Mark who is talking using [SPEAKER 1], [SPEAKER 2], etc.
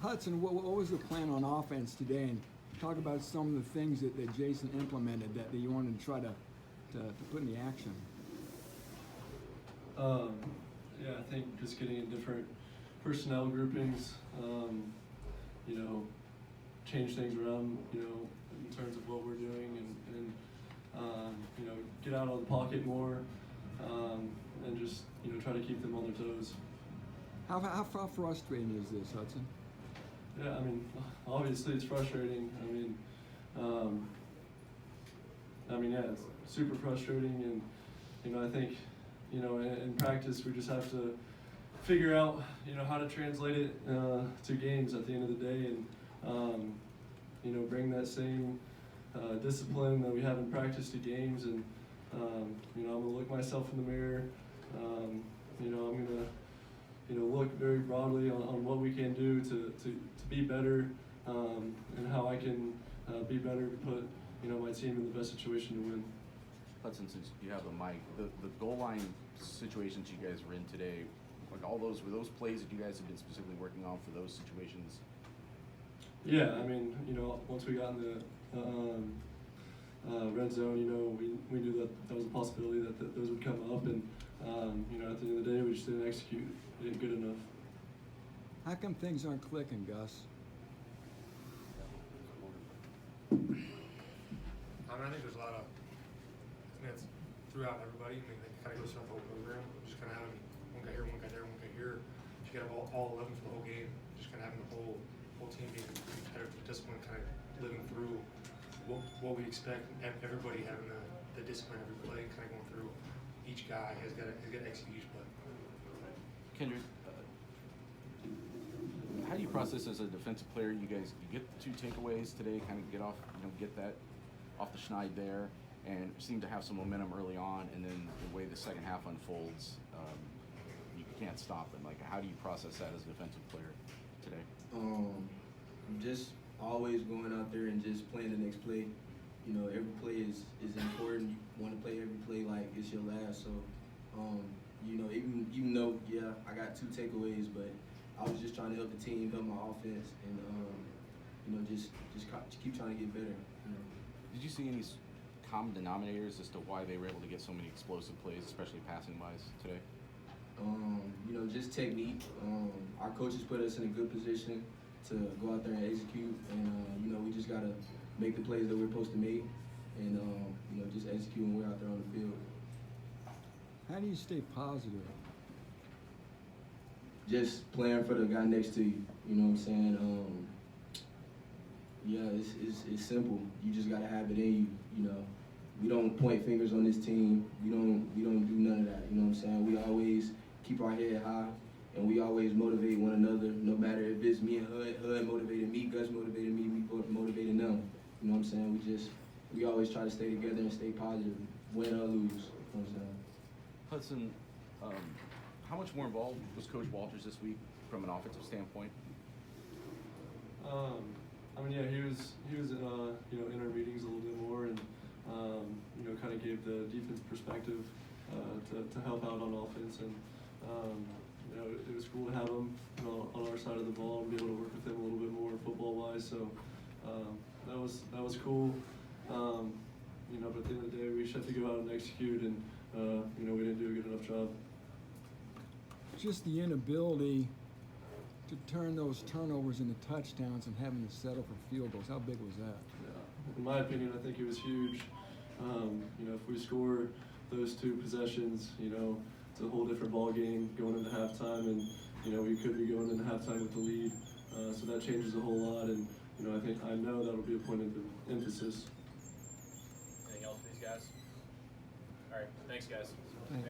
[SPEAKER 1] Hudson, what was the plan on offense today? And talk about some of the things that Jason implemented that you wanted to try to put in the action.
[SPEAKER 2] Yeah, I think just getting in different personnel groupings, you know, change things around, you know, in terms of what we're doing, and you know, get out of the pocket more, and just, you know, try to keep them on their toes.
[SPEAKER 1] How frustrating is this, Hudson?
[SPEAKER 2] Yeah, I mean, obviously it's frustrating. I mean, yeah, it's super frustrating, and you know, I think, you know, in practice we just have to figure out, you know, how to translate it to games at the end of the day, and you know, bring that same discipline that we have in practice to games, and you know, I'm gonna look myself in the mirror. You know, I'm gonna, you know, look very broadly on what we can do to be better, and how I can be better to put, you know, my team in the best situation to win.
[SPEAKER 3] Hudson, since you have the mic, the goal line situations you guys were in today, like all those, were those plays that you guys have been specifically working on for those situations?
[SPEAKER 2] Yeah, I mean, you know, once we got in the red zone, you know, we knew that was a possibility that those would come up, and you know, at the end of the day, we just didn't execute it good enough.
[SPEAKER 1] How come things aren't clicking, Gus?
[SPEAKER 4] I think there's a lot of, it's throughout everybody. I mean, it kind of goes throughout the whole program. Just kind of having one guy here, one guy there, one guy here. You got all 11 for the whole game. Just kind of having the whole team being competitive, discipline, kind of living through what we expect. Everybody having the discipline every play, kind of going through. Each guy has got to execute each play.
[SPEAKER 3] Kendrick, how do you process as a defensive player? You get the 2 takeaways today, kind of get off, you know, get that off the schneid there, and seem to have some momentum early on, and then the way the second half unfolds, you can't stop them. Like, how do you process that as a defensive player today?
[SPEAKER 5] Just always going out there and just playing the next play. You know, every play is important. You want to play every play like it's your last. So, you know, even though, yeah, I got 2 takeaways, but I was just trying to help the team, help my offense, and you know, just keep trying to get better. You know.
[SPEAKER 3] Did you see any common denominators as to why they were able to get so many explosive plays, especially passing-wise today?
[SPEAKER 5] You know, just technique. Our coaches put us in a good position to go out there and execute, and you know, we just gotta make the plays that we're supposed to make, and you know, just execute when we're out there on the field.
[SPEAKER 1] How do you stay positive?
[SPEAKER 5] Just playing for the guy next to you. You know what I'm saying? Yeah, it's simple. You just gotta have it in you. You know, we don't point fingers on this team. We don't do none of that. You know what I'm saying? We always keep our head high, and we always motivate one another. No matter if it's me and Hud motivated me, Gus motivated me, we both motivated them. You know what I'm saying? We always try to stay together and stay positive, win or lose. You know what I'm saying?
[SPEAKER 3] Hudson, how much more involved was Coach Walters this week from an offensive standpoint?
[SPEAKER 2] I mean, yeah, he was you know, in our meetings a little bit more, and you know, kind of gave the defense perspective to help out on offense, and you know, it was cool to have him, you know, on our side of the ball and be able to work with him a little bit more football-wise. So that was cool. You know, but at the end of the day, we just have to go out and execute, and you know, we didn't do a good enough job.
[SPEAKER 1] Just the inability to turn those turnovers into touchdowns and having to settle for field goals. How big was that?
[SPEAKER 2] Yeah. In my opinion, I think it was huge. You know, if we score those 2 possessions, you know, it's a whole different ball game going into halftime, and you know, we could be going into halftime with the lead. So that changes a whole lot, and you know, I know that'll be a point of emphasis.
[SPEAKER 6] Anything else for these guys? All right, thanks, guys.
[SPEAKER 1] Thanks.